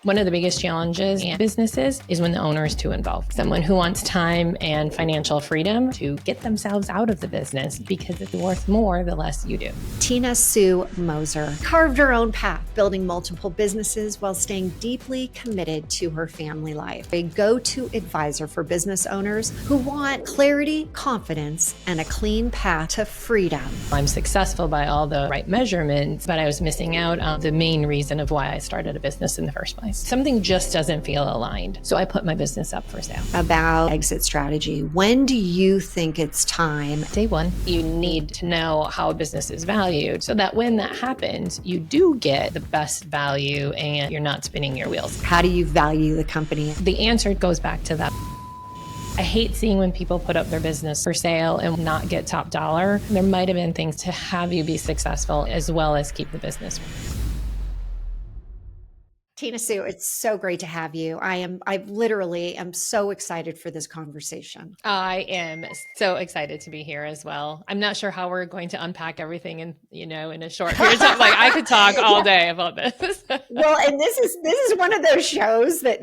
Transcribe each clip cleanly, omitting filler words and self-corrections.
One of the biggest challenges in businesses is when the owner is too involved. Someone who wants time and financial freedom to get themselves out of the business because it's worth more the less you do. Tina Sue Moser carved her own path, building multiple businesses while staying deeply committed to her family life. A go-to advisor for business owners who want clarity, confidence, and a clean path to freedom. I'm successful by all the right measurements, but I was missing out on the main reason of why I started a business in the first place. Something just doesn't feel aligned. So I put my business up for sale. About exit strategy. When do you think it's time? Day one, you need to know how a business is valued so that when that happens, you do get the best value and you're not spinning your wheels. How do you value the company? The answer goes back to that. I hate seeing when people put up their business for sale and not get top dollar. There might have been things to have you be successful as well as keep the business. Tina Sue, it's so great to have you. I literally am so excited for this conversation. I am so excited to be here as well. I'm not sure how we're going to unpack everything in a short period of time. Like I could talk all day about this. Well, and this is one of those shows that,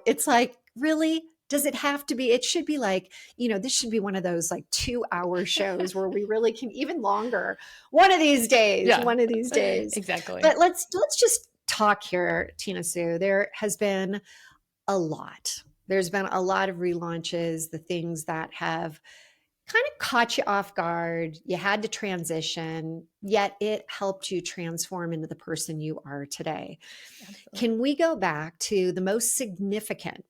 it's like, really, does it have to be? It should be like, this should be one of those like 2-hour shows where we really can, even longer. One of these days, Exactly. But let's just talk here, Tina Sue. There has been a lot. There's been a lot of relaunches, the things that have kind of caught you off guard. You had to transition, yet it helped you transform into the person you are today. Absolutely. Can we go back to the most significant?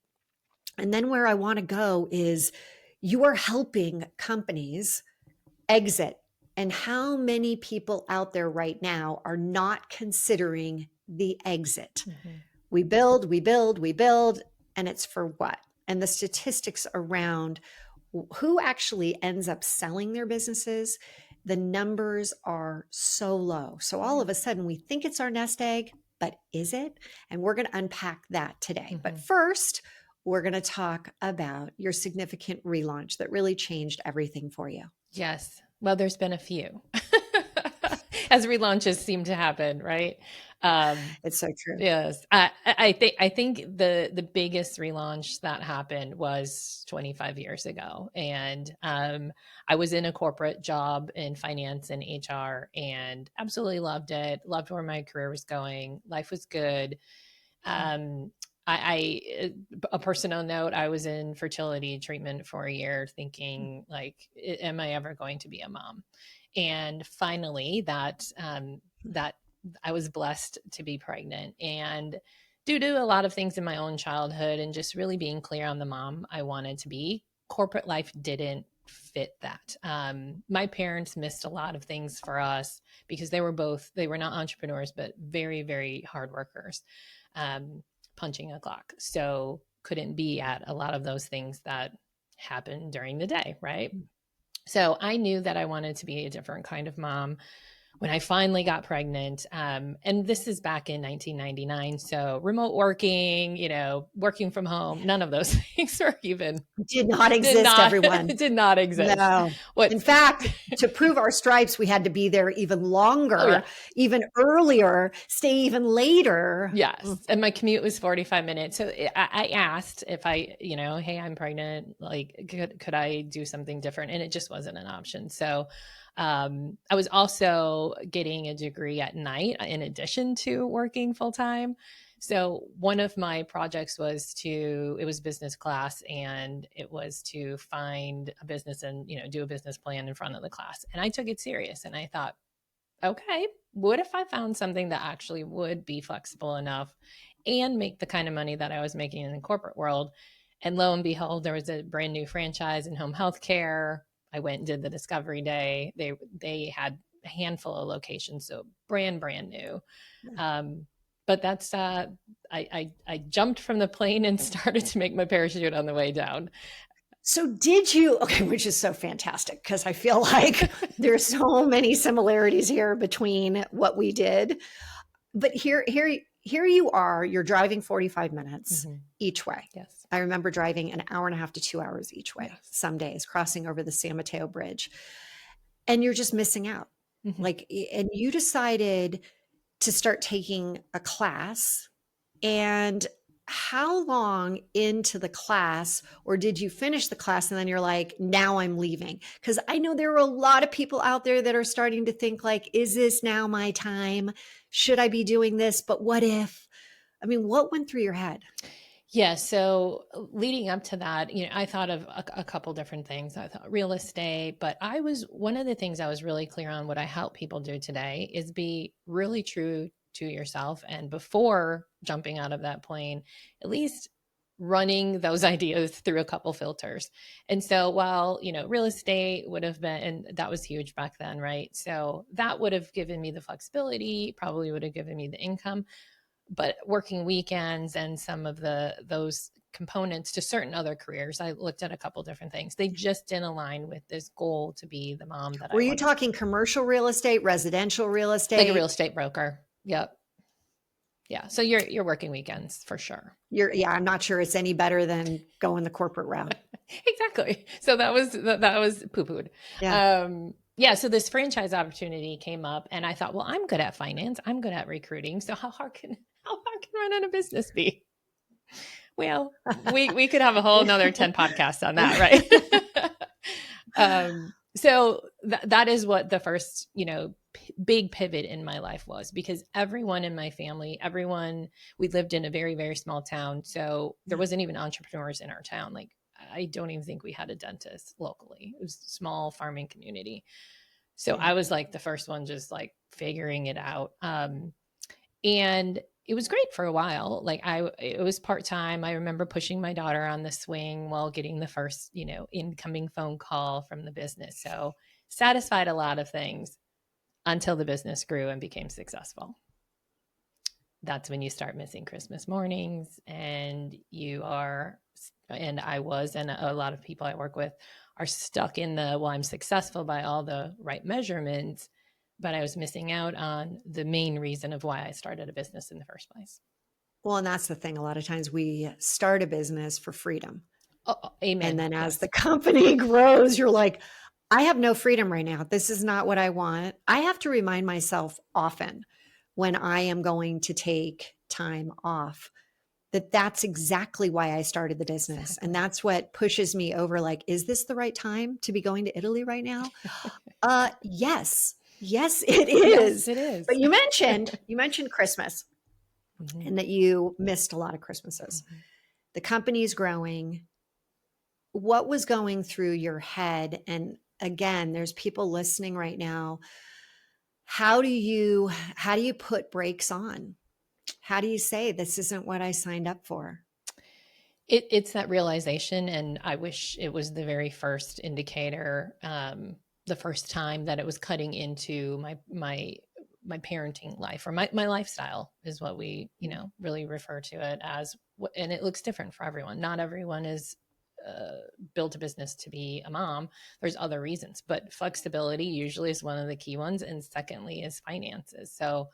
And then where I want to go is you are helping companies exit. And how many people out there right now are not considering the exit? Mm-hmm. We build, and it's for what? And the statistics around who actually ends up selling their businesses, the numbers are so low. So all of a sudden we think it's our nest egg, but is it? And we're going to unpack that today. Mm-hmm. But first, we're going to talk about your significant relaunch that really changed everything for you. Yes. Well, there's been a few as relaunches seem to happen, right? It's so true. Yes. I think the biggest relaunch that happened was 25 years ago. And I was in a corporate job in finance and HR and absolutely loved it. Loved where my career was going. Life was good. A personal note, I was in fertility treatment for a year thinking like, am I ever going to be a mom? And finally that I was blessed to be pregnant, and due to a lot of things in my own childhood and just really being clear on the mom I wanted to be, corporate life didn't fit that. My parents missed a lot of things for us because they were not entrepreneurs, but very, very hard workers. Punching a clock. So couldn't be at a lot of those things that happen during the day, right? So I knew that I wanted to be a different kind of mom when I finally got pregnant. And this is back in 1999. So remote working, working from home, none of those things were even. Did not exist, everyone. Did not exist. No. In fact, to prove our stripes, we had to be there even longer, even earlier, stay even later. Yes. And my commute was 45 minutes. So I asked if hey, I'm pregnant, like, could I do something different? And it just wasn't an option. So I was also getting a degree at night in addition to working full time. So one of my projects was it was business class, and it was to find a business and, do a business plan in front of the class. And I took it serious and I thought, okay, what if I found something that actually would be flexible enough and make the kind of money that I was making in the corporate world? And lo and behold, there was a brand new franchise in home healthcare. I went and did the discovery day. They had a handful of locations, so brand new. But that's I jumped from the plane and started to make my parachute on the way down. So did you? Okay, which is so fantastic because I feel like there's so many similarities here between what we did. But here you are. You're driving 45 minutes each way. Yes. I remember driving an hour and a half to 2 hours each way. Yes. Some days crossing over the San Mateo Bridge, and you're just missing out. And you decided to start taking a class, and how long into the class, or did you finish the class and then you're like, now I'm leaving? Because I know there are a lot of people out there that are starting to think like, is this now my time? Should I be doing this? But what if? I mean, what went through your head? Yeah. So leading up to that, I thought of a couple different things. I thought real estate, but one of the things I was really clear on what I help people do today is be really true to yourself. And before jumping out of that plane, at least running those ideas through a couple filters. And so while, real estate would have been, and that was huge back then, right? So that would have given me the flexibility, probably would have given me the income, but working weekends and some of those components to certain other careers, I looked at a couple different things. They just didn't align with this goal to be the mom that Were I you wanted. talking commercial real estate, residential real Like a real estate? estate broker. Yep. Yeah. So you're working weekends for sure. Yeah, I'm not sure it's any better than going the corporate route. Exactly. So that was poo-pooed. Yeah. Yeah. So this franchise opportunity came up, and I thought, well, I'm good at finance. I'm good at recruiting. So how hard can running a business be? Well, we could have a whole nother 10 podcasts on that, right? So that is what the first, big pivot in my life was, because everyone in my family, we lived in a very, very small town. So there Yeah. wasn't even entrepreneurs in our town. Like, I don't even think we had a dentist locally. It was a small farming community. So Yeah. I was like the first one just like figuring it out. And it was great for a while. Like, it was part-time. I remember pushing my daughter on the swing while getting the first, incoming phone call from the business. So satisfied a lot of things until the business grew and became successful. That's when you start missing Christmas mornings, and I was, and a lot of people I work with are stuck in well, I'm successful by all the right measurements, but I was missing out on the main reason of why I started a business in the first place. Well, and that's the thing. A lot of times we start a business for freedom. And Amen. then as the Yes. company grows, you're like, I have no freedom right now. This is not what I want. I have to remind myself often when I am going to take time off that that's exactly why I started the business. And Exactly. that's what pushes me over like, is this the right time to be going to Italy right now? Yes. Yes, it Yes, is. it But is. you mentioned Christmas Mhm, and that you missed a lot of Christmases. mhm. The company's growing. What was going through your head? And again, there's people listening right now. How do you put brakes on? How do you say this isn't what I signed up for? It's that realization, and I wish it was the very first indicator, the first time that it was cutting into my parenting life, or my lifestyle is what we, really refer to it as. And it looks different for everyone. Not everyone is built a business to be a mom. There's other reasons, but flexibility usually is one of the key ones. And secondly is finances. So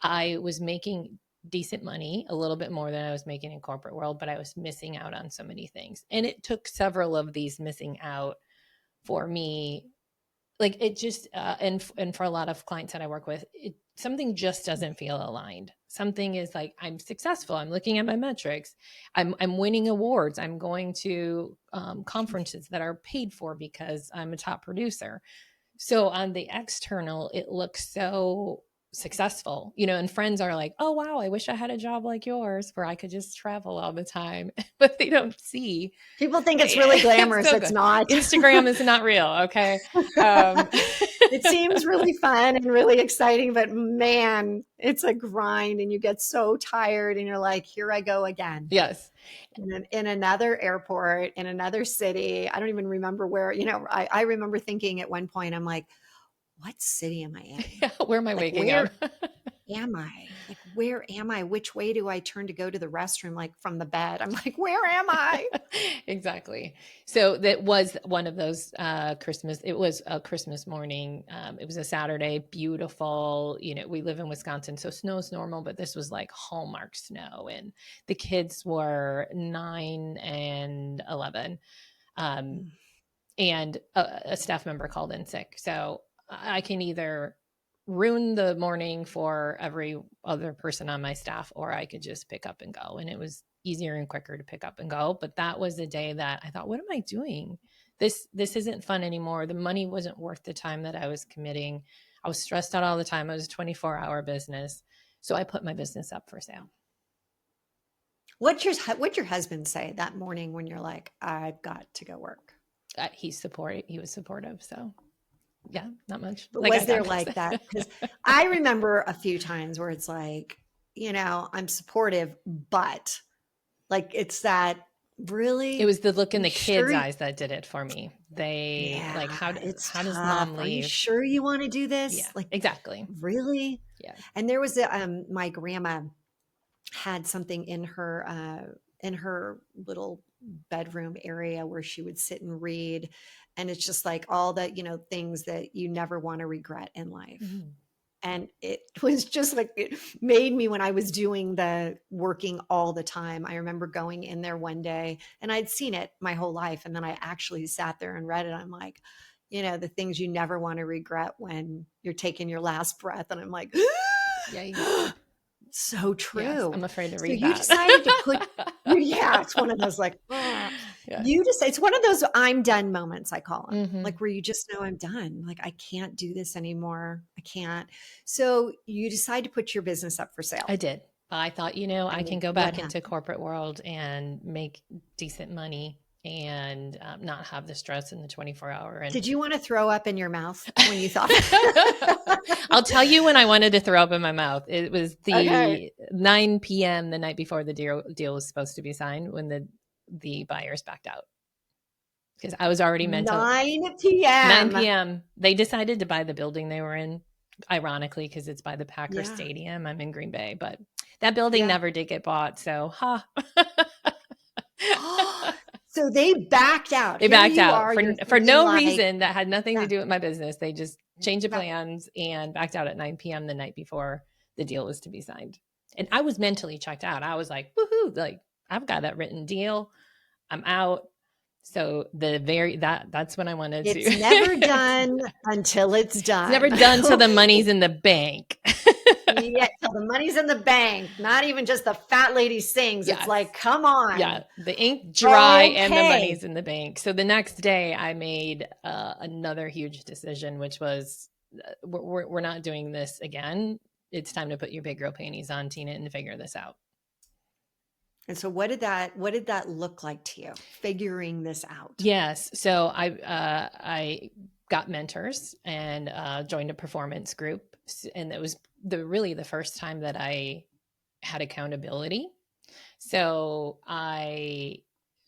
I was making decent money, a little bit more than I was making in corporate world, but I was missing out on so many things. And it took several of these missing out for me. Like, it just, and for a lot of clients that I work with, something just doesn't feel aligned. Something is like, I'm successful. I'm looking at my metrics. I'm winning awards. I'm going to conferences that are paid for because I'm a top producer. So on the external, it looks so successful, and friends are like, oh, wow, I wish I had a job like yours where I could just travel all the time. But they don't see. People think it's really It's glamorous. so It's good. not. Instagram is not real. Okay. Um, It seems really fun and really exciting, but man, it's a grind and you get so tired and you're like, here I go again. yes. In another airport, in another city. I don't even remember where, I remember thinking at one point, I'm like, what city am I in? Yeah, where am I Like, waking up? where am I? Like, where am I? Which way do I turn to go to the restroom? Like from the bed. I'm like, where am I? Exactly. So that was one of those Christmas. It was a Christmas morning. It was a Saturday, beautiful. We live in Wisconsin, so snow's normal, but this was like hallmark snow, and the kids were 9 and 11. Um, and a staff member called in sick. So I can either ruin the morning for every other person on my staff, or I could just pick up and go. And it was easier and quicker to pick up and go. But that was the day that I thought, what am I doing? This isn't fun anymore. The money wasn't worth the time that I was committing. I was stressed out all the time. It was a 24-hour business. So I put my business up for sale. What'd your husband say that morning when you're like, I've got to go work? He was supportive. So yeah, not much. But Like was I there thought. like that? Because I remember a few times where it's like, I'm supportive, but like it's that It really, was the look in you the kids' sure? eyes that did it for me. They like, Yeah, it's how does tough. mom Are you leave? sure you want to do Yeah, this? Like, exactly. really? Yeah. And there was my grandma had something in her little bedroom area where she would sit and read, and it's just like all the things that you never want to regret in life. Mhm. And it was just like it made me, when I was doing the working all the time, I remember going in there one day, and I'd seen it my whole life, and then I actually sat there and read it. I'm like, the things you never want to regret when you're taking your last breath. And I'm like, Yikes. so Yes, true. I'm afraid to So read you that. decided to put, yeah, it's one of those like, Yeah. you just, it's one of those I'm done moments, I call them, Mm-hmm. like where you just know I'm done. Like, I can't do this anymore. I can't. So you decide to put your business up for sale. I did. I thought, I And can go what back into happened? corporate world and make decent money and not have the stress in the 24-hour. And Did you want to throw up in your mouth when you thought? I'll tell you when I wanted to throw up in my mouth. It was Okay. the 9 p.m. the night before the deal was supposed to be signed when the buyers backed out. Because I was already mental. 9 9 p.m. p.m. They decided to buy the building they were in, ironically, because it's by the Packers Yeah. Stadium. I'm in Green Bay, but that building Yeah. never did get bought. So, So they backed out. they Here backed you out are. for You're for thinking no like, reason that had nothing to yeah, do with my business. They just changed the yeah. plans and backed out at 9 p.m. the night before the deal was to be signed. And I was mentally checked out. I was like, woohoo, like I've got that written deal. I'm out. So that's when I wanted to. It's never done until it's It's never done. done till the money's in the bank. Yeah, till the money's in the bank. Not even just the fat lady sings. It's Yes. like, come Yeah. on. The ink dry and the Okay. money's in the bank. So the next day I made another huge decision, which was we're not doing this again. It's time to put your big girl panties on, Tina, and figure this out. And so what did that look like to you, figuring this out? Yes. So I got mentors and joined a performance group, and it was really the first time that I had accountability. So I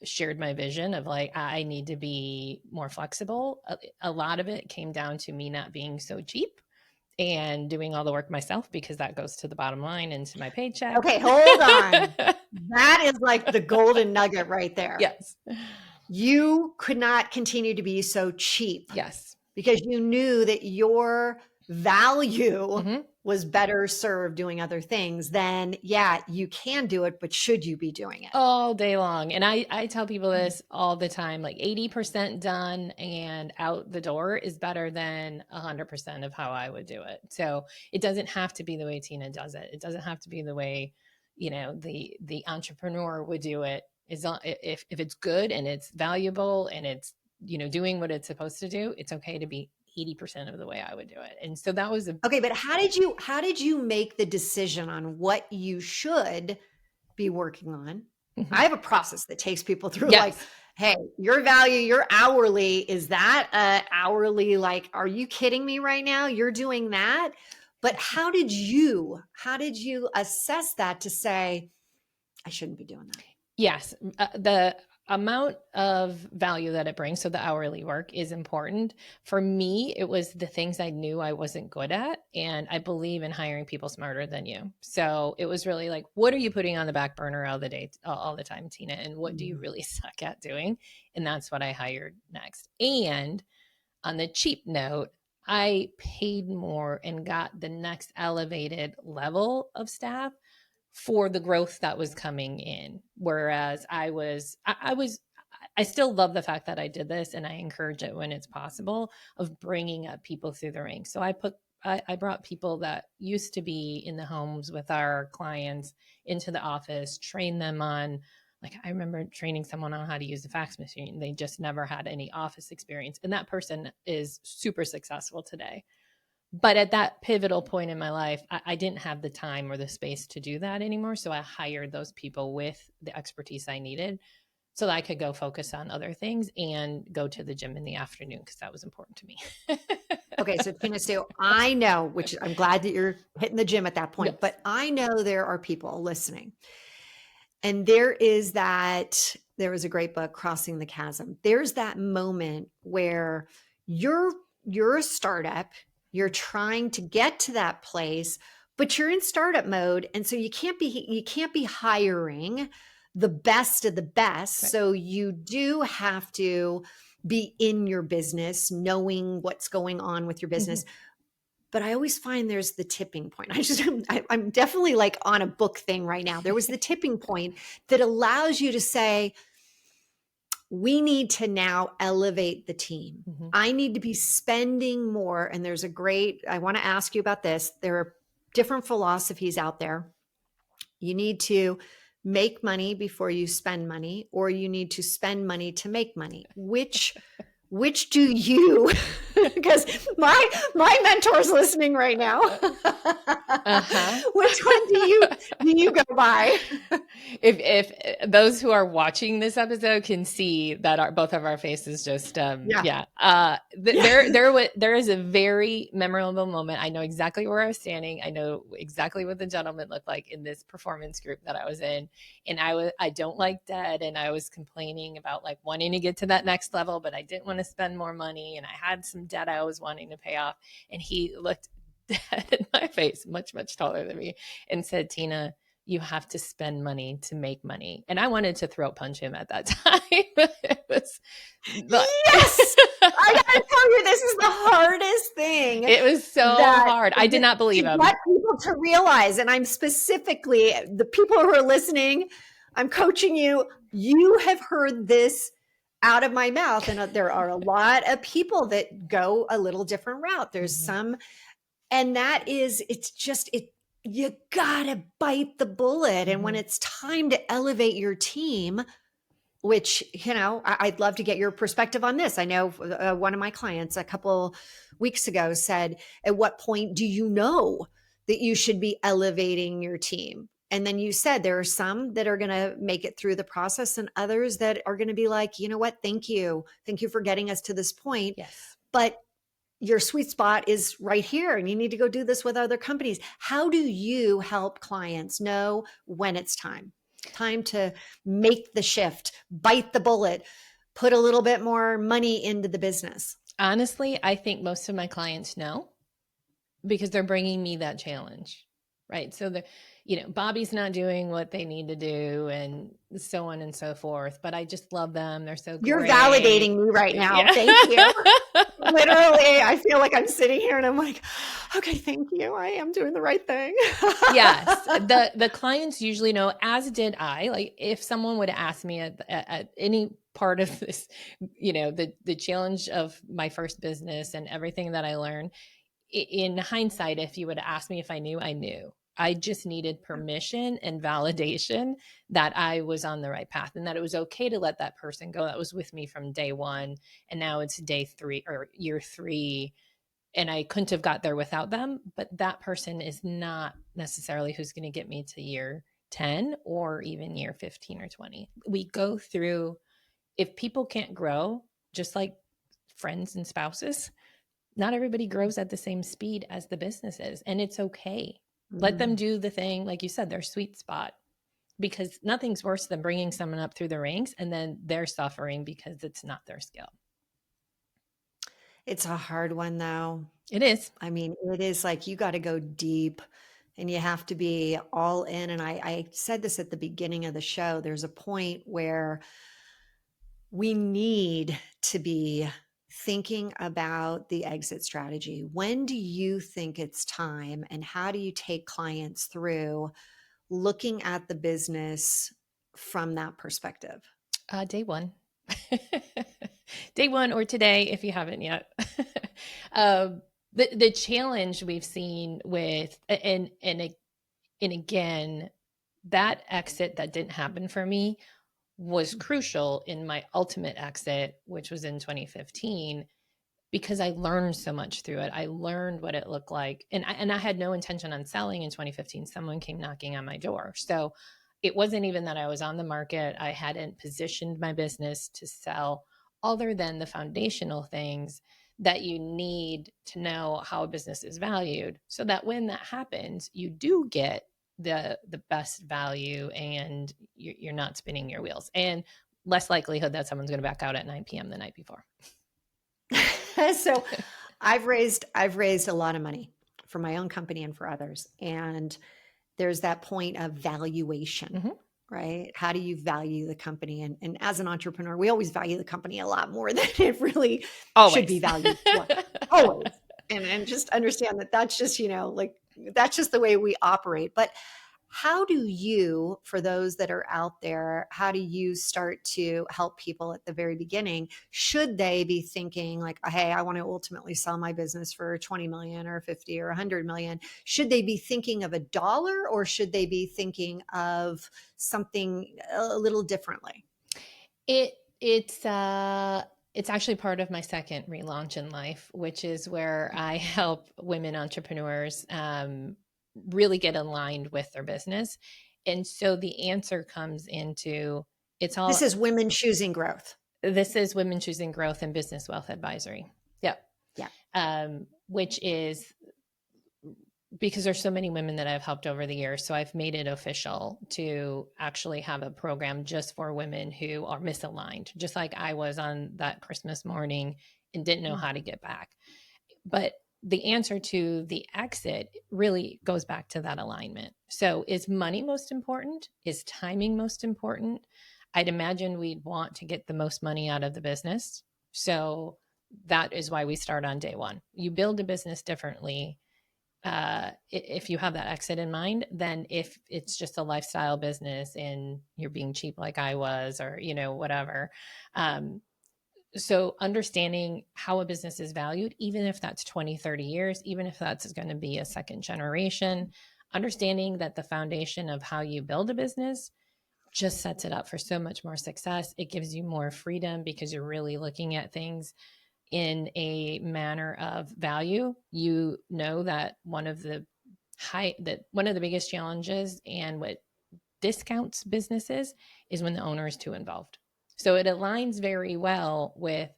shared my vision of like, I need to be more flexible. A lot of it came down to me not being so cheap and doing all the work myself because that goes to the bottom line and to my paycheck. Okay, hold on. That is like the golden nugget right there. Yes. You could not continue to be so cheap Yes. because you knew that your value Mm-hmm. was better served doing other things. Then yeah, you can do it, but should you be doing it? All day long. And I tell people this all the time, like 80% done and out the door is better than 100% of how I would do it. So it doesn't have to be the way Tina does it. It doesn't have to be the way, the entrepreneur would do it. Is if it's good and it's valuable and it's, doing what it's supposed to do, it's okay to be 80% of the way I would do it. And so that was Okay, but how did you make the decision on what you should be working on? I have a process that takes people through like, yes. hey, your value, your hourly, is that hourly? Like, are you kidding me right now? You're doing that? But how did you assess that to say, I shouldn't be doing that? Yes, the amount of value that it brings, so the hourly work is important. For me, it was the things I knew I wasn't good at, and I believe in hiring people smarter than you. So it was really like, what are you putting on the back burner all the day, all the time, Tina, and what do you really suck at doing? And that's what I hired next. And on the cheap note, I paid more and got the next elevated level of staff for the growth that was coming in. Whereas I still love the fact that I did this and I encourage it when it's possible of bringing up people through the ranks. So I put I brought people that used to be in the homes with our clients into the office, trained them on, like, I remember training someone on how to use a fax machine. They just never had any office experience. And that person is super successful today. But at that pivotal point in my life, I didn't have the time or the space to do that anymore. So I hired those people with the expertise I needed so that I could go focus on other things and go to the gym in the afternoon because that was important to me. Okay, so Tina Sue, I know, which I'm glad that you're hitting the gym at that point, Yes. but I know there are people listening. And there is that, there was a great book, Crossing the Chasm. There's that moment where you're you're a startup, you're trying to get to that place, but you're in startup mode. And so you can't be hiring the best of the best. Right. So you do have to be in your business, knowing what's going on with your Mm-hmm. business. But I always find there's the tipping point. I'm definitely like on a book thing right now. There was the tipping point that allows you to say, we need to now elevate the team. Mm-hmm. I need to be spending more. And I want to ask you about this. There are different philosophies out there. You need to make money before you spend money, or you need to spend money to make money. Which do you, because my mentor's listening right now. Uh-huh. Which one do you go by? If those who are watching this episode can see that both of our faces just Yeah. yeah, Yeah. there is a very memorable moment. I know exactly where I was standing. I know exactly what the gentleman looked like in this performance group that I was in, and I don't like debt, and I was complaining about like wanting to get to that next level, but I didn't want to spend more money, and I had some debt I was wanting to pay off, and he looked dead in my face, much taller than me, and said, "Tina, you have to spend money to make money." And I wanted to throat punch him at that time. It was Yes. I gotta tell you, this is the hardest thing it was so that hard. I did not believe to him. get people to realize. And I'm specifically the people who are listening, I'm coaching you. You have heard this out of my mouth. And there are a lot of people that go a little different route. There's Mm-hmm. some, and you gotta bite the bullet. And when Mm-hmm. it's time to elevate your team, which, I'd love to get your perspective on this. I know one of my clients a couple weeks ago said, at what point do you know that you should be elevating your team? And then you said there are some that are going to make it through the process and others that are going to be like, you know what? Thank you. Thank you for getting us to this point. Yes. But your sweet spot is right here and you need to go do this with other companies. How do you help clients know when it's time to make the shift, bite the bullet, put a little bit more money into the business? Honestly, I think most of my clients know because they're bringing me that challenge, right? So Bobby's not doing what they need to do and so on and so forth, but I just love them. They're so You're great. validating me right now. Yeah. Thank you. Literally, I feel like I'm sitting here and I'm like, okay, thank you. I am doing the right thing. Yes. The clients usually know, as did I. Like if someone would ask me at any part of this, the challenge of my first business and everything that I learned, in hindsight, if you would ask me if I knew, I knew. I just needed permission and validation that I was on the right path and that it was okay to let that person go that was with me from day one. And now it's day 3 or year 3. And I couldn't have got there without them. But that person is not necessarily who's going to get me to year 10 or even year 15 or 20. We go through, if people can't grow, just like friends and spouses, not everybody grows at the same speed as the business is, and it's okay. Let them Mm. do the thing, like you said, their sweet spot, because nothing's worse than bringing someone up through the ranks and then they're suffering because it's not their skill. It's a hard one though. It is. I mean, it is like you got to go deep and you have to be all in. And I said this at the beginning of the show. There's a point where we need to be thinking about the exit strategy. When do you think it's time? And how do you take clients through looking at the business from that perspective? Day one. Day one or today, if you haven't yet. um, The challenge we've seen with, and again, that exit that didn't happen for me was crucial in my ultimate exit, which was in 2015, because I learned so much through it. I learned what it looked like. And I had no intention on selling in 2015. Someone came knocking on my door. So it wasn't even that I was on the market. I hadn't positioned my business to sell, other than the foundational things that you need to know how a business is valued, so that when that happens, you do get the best value, and you're not spinning your wheels, and less likelihood that someone's going to back out at 9 p.m. the night before. So I've raised a lot of money for my own company and for others. And there's that point of valuation, Mm-hmm. right? How do you value the company? And as an entrepreneur, we always value the company a lot more than it really should be Always. valued for. Always. And just understand that that's just, like that's just the way we operate. But how do you, for those that are out there, how do you start to help people at the very beginning? Should they be thinking like, hey, I want to ultimately sell my business for 20 million or 50 or 100 million? Should they be thinking of a dollar, or should they be thinking of something a little differently? It it's actually part of my second relaunch in life, which is where I help women entrepreneurs really get aligned with their business. And so the answer comes into, it's This all, is women choosing growth. this is Women Choosing Growth and Business Wealth Advisory. Yep. Yeah. Which is because there's so many women that I've helped over the years. So I've made it official to actually have a program just for women who are misaligned, just like I was on that Christmas morning and didn't know how to get back. But the answer to the exit really goes back to that alignment. So is money most important? Is timing most important? I'd imagine we'd want to get the most money out of the business. So that is why we start on day one. You build a business differently if you have that exit in mind, than if it's just a lifestyle business and you're being cheap like I was, or whatever. So understanding how a business is valued, even if that's 20, 30 years, even if that's going to be a second generation, understanding that the foundation of how you build a business just sets it up for so much more success. It gives you more freedom because you're really looking at things in a manner of value. You know that one of the biggest challenges and what discounts businesses is when the owner is too involved. So it aligns very well with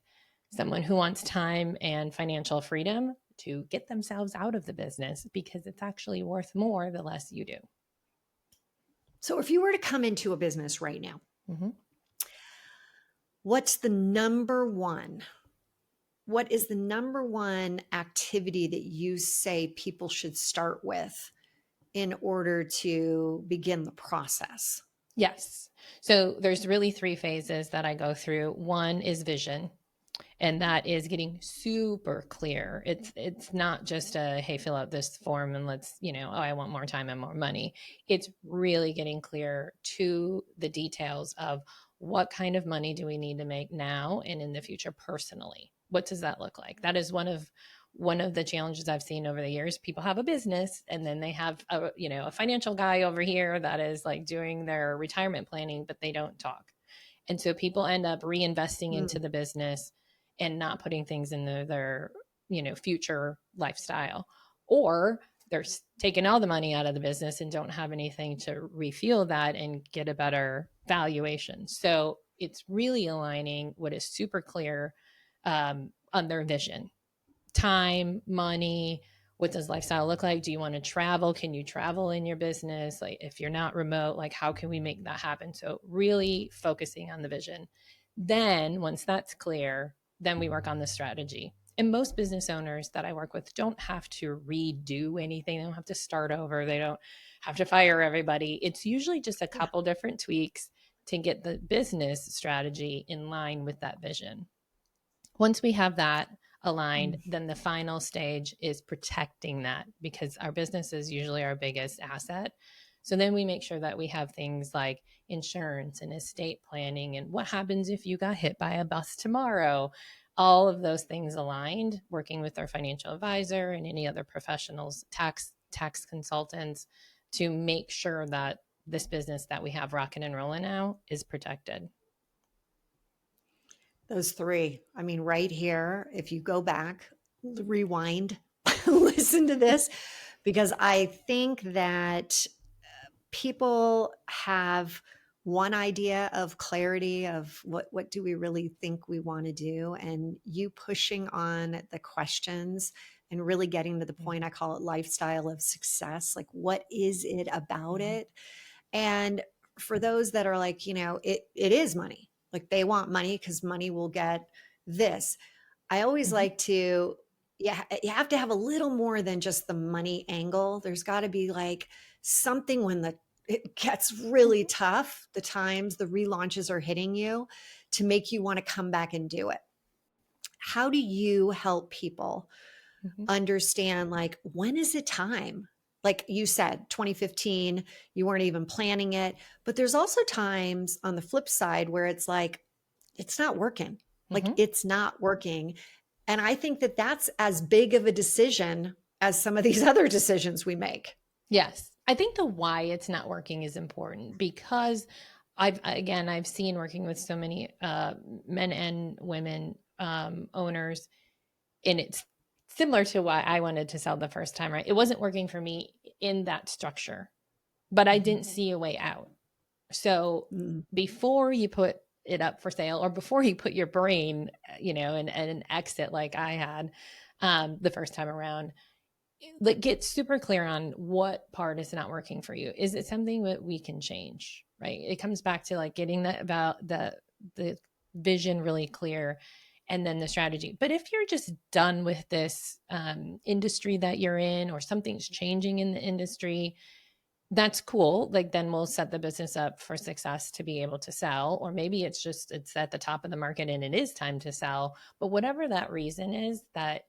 someone who wants time and financial freedom to get themselves out of the business, because it's actually worth more the less you do. So if you were to come into a business right now, Mm-hmm. what's the number one what is the number one activity that you say people should start with in order to begin the process? Yes. So there's really three phases that I go through. One is vision, and that is getting super clear. It's not just a, hey, fill out this form and let's, oh, I want more time and more money. It's really getting clear to the details of what kind of money do we need to make now and in the future personally. What does that look like? That is one of the challenges I've seen over the years. People have a business and then they have a financial guy over here that is like doing their retirement planning, but they don't talk. And so people end up reinvesting into Mm. the business and not putting things in their future lifestyle, or they're taking all the money out of the business and don't have anything to refuel that and get a better valuation. So it's really aligning what is super clear on their vision: time, money. What does lifestyle look like? Do you want to travel? Can you travel in your business? Like, if you're not remote, like, how can we make that happen? So really focusing on the vision. Then once that's clear, then we work on the strategy. And most business owners that I work with don't have to redo anything. They don't have to start over. They don't have to fire everybody. It's usually just a Yeah. couple different tweaks to get the business strategy in line with that vision. Once we have that aligned, Mm. then the final stage is protecting that, because our business is usually our biggest asset. So then we make sure that we have things like insurance and estate planning, and what happens if you got hit by a bus tomorrow. all of those things aligned, working with our financial advisor and any other professionals, tax consultants, to make sure that this business that we have rocking and rolling now is protected. Those three. I mean, right here, if you go back, rewind, listen to this, because I think that people have one idea of clarity of what do we really think we want to do, and you pushing on the questions and really getting to the point. I call it lifestyle of success. Like, what is it about Mm-hmm. it? And for those that are like, it is money, like they want money because money will get this. I always Mm-hmm. like to, yeah, you have to have a little more than just the money angle. There's got to be like something when it gets really Mm-hmm. tough, the times the relaunches are hitting you, to make you want to come back and do it. How do you help people Mm-hmm. understand, like, when is it time? Like you said, 2015, you weren't even planning it. But there's also times on the flip side where it's like, it's not working. Like, Mm-hmm. it's not working. And I think that that's as big of a decision as some of these other decisions we make. Yes. I think the why it's not working is important, because I've seen, working with so many men and women owners, and it's similar to why I wanted to sell the first time, right? It wasn't working for me in that structure, but I Mhm. didn't see a way out. So Mm. before you put it up for sale, or before you put your brain, and an exit like I had the first time around, like, get super clear on what part is not working for you. Is it something that we can change? Right? It comes back to like getting that about the vision really clear, and then the strategy. But if you're just done with this industry that you're in, or something's changing in the industry, that's cool. Like, then we'll set the business up for success to be able to sell. Or maybe it's just, it's at the top of the market and it is time to sell. But whatever that reason is that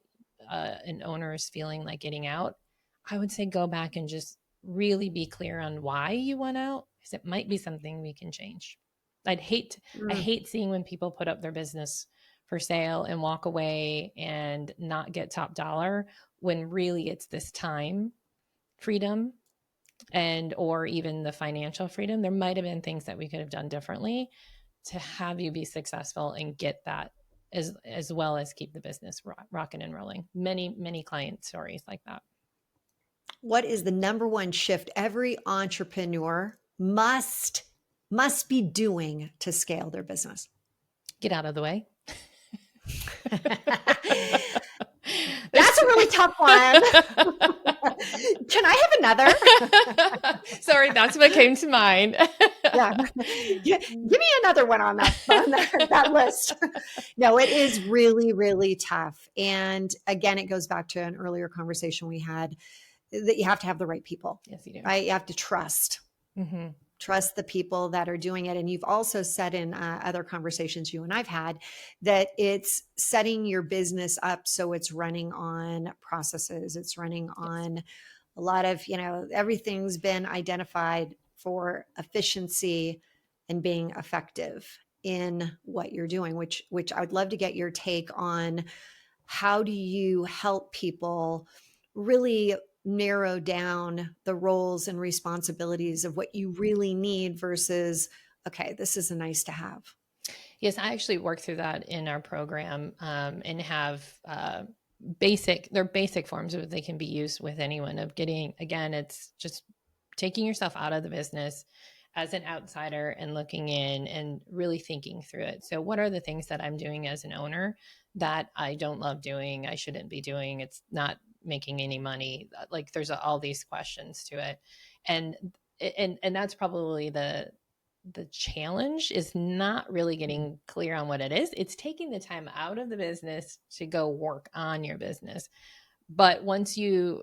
an owner is feeling like getting out, I would say go back and just really be clear on why you want out, because it might be something we can change. I Mm. hate seeing when people put up their business for sale and walk away and not get top dollar, when really it's this time freedom, and or even the financial freedom. There might have been things that we could have done differently to have you be successful and get that, as well as keep the business rocking and rolling. Many client stories like that. What is the number one shift every entrepreneur must be doing to scale their business? Get out of the way. That's a really tough one. Can I have another? Sorry, that's what came to mind. Yeah. Give me another one on that list. No, it is really, really tough. And again, it goes back to an earlier conversation we had, that you have to have the right people, Yes, you do. right? You have to Mm-hmm. trust the people that are doing it. And you've also said in other conversations you and I've had, that it's setting your business up so it's running on processes, it's running Yes. on a lot of, everything's been identified for efficiency and being effective in what you're doing, which I'd love to get your take on. How do you help people really narrow down the roles and responsibilities of what you really need versus, okay, this is a nice to have? Yes, I actually work through that in our program, and have they're basic forms, but they can be used with anyone, of getting, again, it's just taking yourself out of the business as an outsider and looking in and really thinking through it. So what are the things that I'm doing as an owner that I don't love doing, I shouldn't be doing, it's not making any money? Like, there's all these questions to it. And that's probably the challenge, is not really getting clear on what it is. It's taking the time out of the business to go work on your business. But once you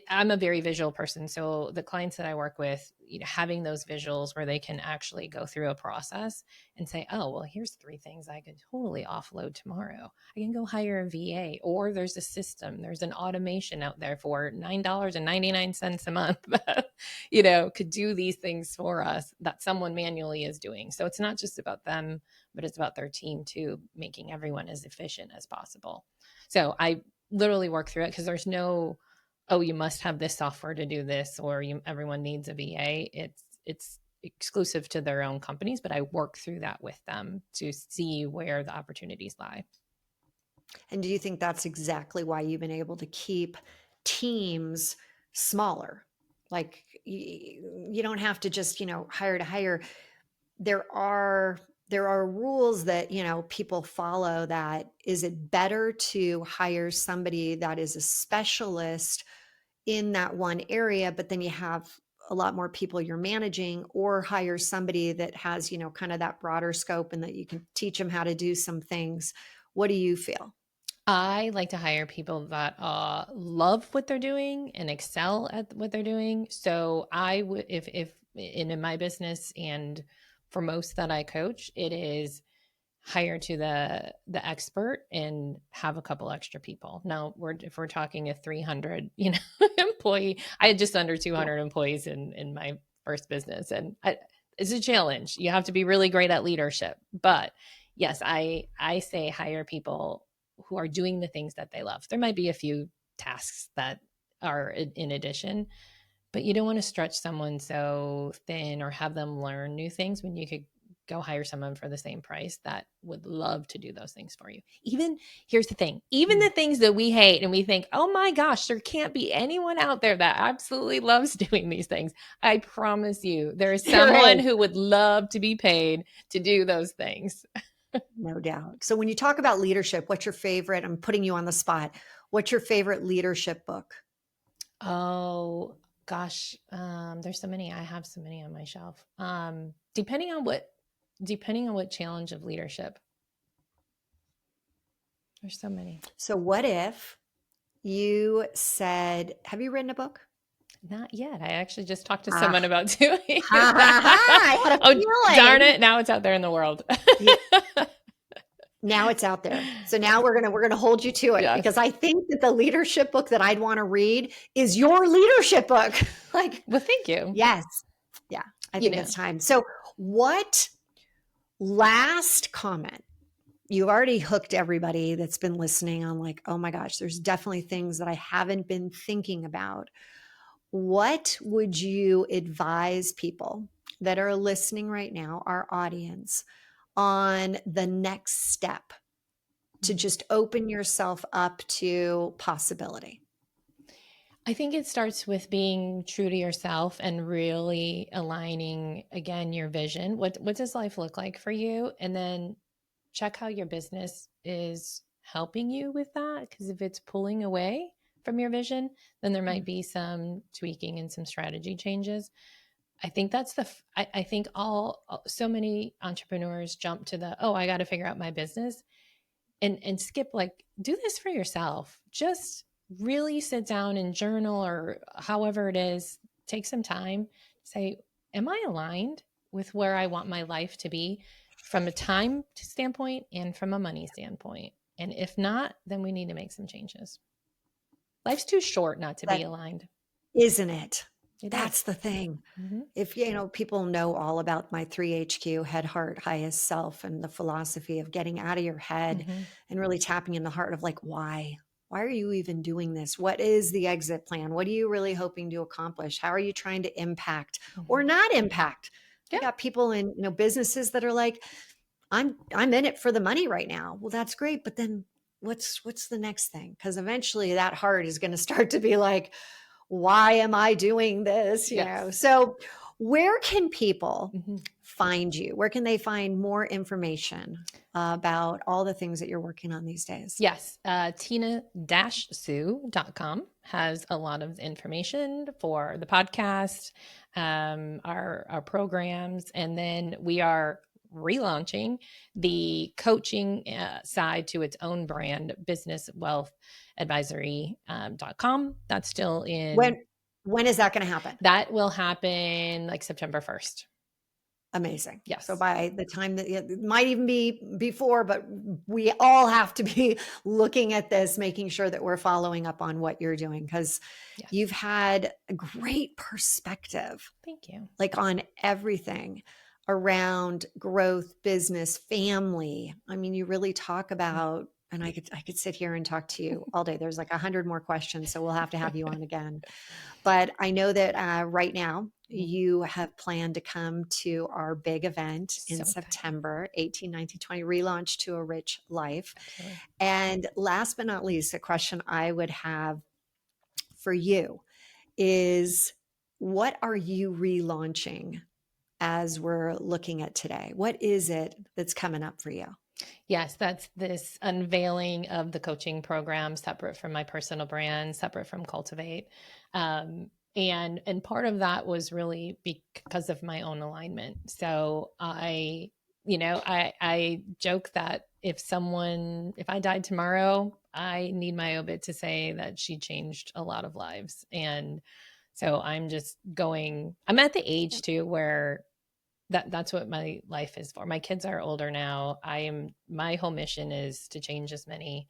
I'm a very visual person. So the clients that I work with, having those visuals where they can actually go through a process and say, oh, well, here's 3 things I could totally offload tomorrow. I can go hire a VA, or there's a system, there's an automation out there for $9.99 a month that, could do these things for us that someone manually is doing. So it's not just about them, but it's about their team too, making everyone as efficient as possible. So I literally work through it, because there's no, oh, you must have this software to do this, or everyone needs a VA. It's exclusive to their own companies, but I work through that with them to see where the opportunities lie. And do you think that's exactly why you've been able to keep teams smaller? Like you don't have to just, hire to hire. There are rules that, people follow. That is it better to hire somebody that is a specialist in that one area, but then you have a lot more people you're managing, or hire somebody that has, kind of that broader scope and that you can teach them how to do some things? What do you feel? I like to hire people that love what they're doing and excel at what they're doing. So I would, if in my business, and for most that I coach, it is hire to the expert and have a couple extra people. Now, if we're talking a 300, employee, I had just under Yeah. 200 employees in my first business, and it's a challenge. You have to be really great at leadership, but yes, I say hire people who are doing the things that they love. There might be a few tasks that are in addition, but you don't want to stretch someone so thin or have them learn new things when you could go hire someone for the same price that would love to do those things for you. Even, here's the thing, even the things that we hate and we think, oh my gosh, there can't be anyone out there that absolutely loves doing these things. I promise you, there is There someone is. who would love to be paid to do those things. No doubt. So when you talk about leadership, what's your favorite? I'm putting you on the spot. What's your favorite leadership book? Oh gosh, there's so many. I have so many on my shelf. Depending on what challenge of leadership. There's so many. So what if you said, have you written a book? Not yet. I actually just talked to Ah, someone about doing ha, ha, ha, I that. had a Oh, darn feeling. it. Now it's out there in the world. Yeah, now it's out there. So now we're gonna hold you to it, Yes. because I think that the leadership book that I'd want to read is your leadership book. Like, Well, thank you. yes. Yeah, I You think know, it's time. So what last comment? You've already hooked everybody that's been listening on, like, oh my gosh, there's definitely things that I haven't been thinking about. What would you advise people that are listening right now, our audience, on the next step to just open yourself up to possibility? I think it starts with being true to yourself and really aligning, again, your vision. What does life look like for you? And then check how your business is helping you with that. Because if it's pulling away from your vision, then there might be some tweaking and some strategy changes. I think that's I think so many entrepreneurs jump to the, oh, I got to figure out my business, and skip, like, do this for yourself. Just really sit down and journal, or however it is, take some time, say, am I aligned with where I want my life to be from a time standpoint and from a money standpoint? And if not, then we need to make some changes. Life's too short not to be That aligned. isn't it. It That's is. the thing. Mm-hmm. If people know all about my 3HQ, head, heart, highest self, and the philosophy of getting out of your head Mm-hmm. and really tapping in the heart of, like, why are you even doing this? What is the exit plan? What are you really hoping to accomplish? How are you trying to impact or Mm-hmm. not impact? I Yeah. got people in, businesses that are like, I'm in it for the money right now. Well, that's great, but then what's the next thing? Because eventually that heart is going to start to be like, why am I doing this? Yes. So where can people Mm-hmm. find you? Where can they find more information about all the things that you're working on these days? Yes, tina-sue.com has a lot of information for the podcast, our programs, and then we are relaunching the coaching side to its own brand, businesswealthadvisory.com. That's still in. When is that going to happen? That will happen like September 1st. Amazing. So Yes. by the time that it might even be before, but we all have to be looking at this, making sure that we're following up on what you're doing, because Yes. you've had a great perspective, Thank you. like on everything around growth, business, family. I mean, you really talk about, and I could sit here and talk to you all day. There's like 100 more questions, so we'll have to have you on again. But I know that right now you have planned to come to our big event in September, 18, 19, 20, Relaunch to a Rich Life. Absolutely. And last but not least, a question I would have for you is, what are you relaunching as we're looking at today? What is it that's coming up for you? Yes, that's this unveiling of the coaching program, separate from my personal brand, separate from Cultivate. And part of that was really because of my own alignment. So I joke that if I died tomorrow, I need my obit to say that she changed a lot of lives. And so I'm at the age too where that's what my life is for. My kids are older now. My whole mission is to change as many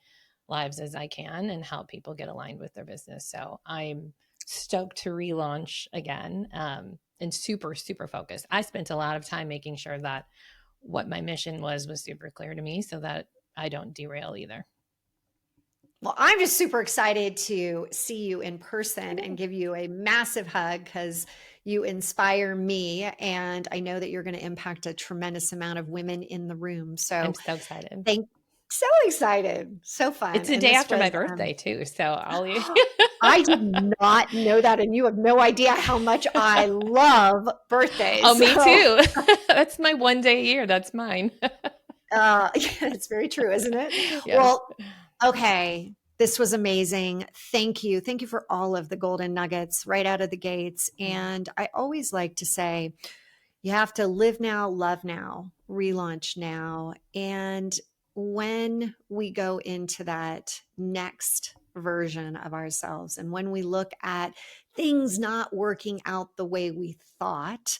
lives as I can and help people get aligned with their business. So I'm stoked to relaunch again, and super, super focused. I spent a lot of time making sure that what my mission was super clear to me so that I don't derail either. Well, I'm just super excited to see you in person and give you a massive hug, because you inspire me. And I know that you're going to impact a tremendous amount of women in the room. So I'm so excited. So excited. So fun. It's the And day this after my was, birthday too. So I did not know that. And you have no idea how much I love birthdays. Oh, me too. That's my one day a year. That's mine. It's very true, isn't it? Yes. Well, okay. This was amazing. Thank you. Thank you for all of the golden nuggets right out of the gates. And I always like to say, you have to live now, love now, relaunch now. And when we go into that next version of ourselves, and when we look at things not working out the way we thought,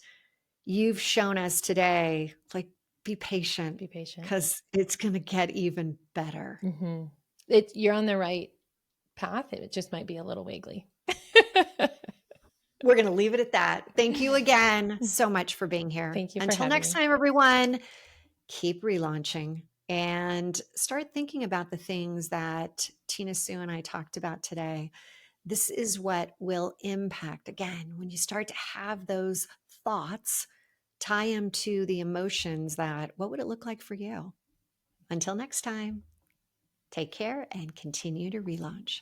you've shown us today, like, be patient. Be patient. Because it's going to get even better. Mm-hmm. You're on the right path. It just might be a little wiggly. We're going to leave it at that. Thank you again so much for being here. Thank you for Until having next me. time, everyone, keep relaunching and start thinking about the things that Tina, Sue, and I talked about today. This is what will impact, again, when you start to have those thoughts, tie them to the emotions that, what would it look like for you? Until next time, take care and continue to relaunch.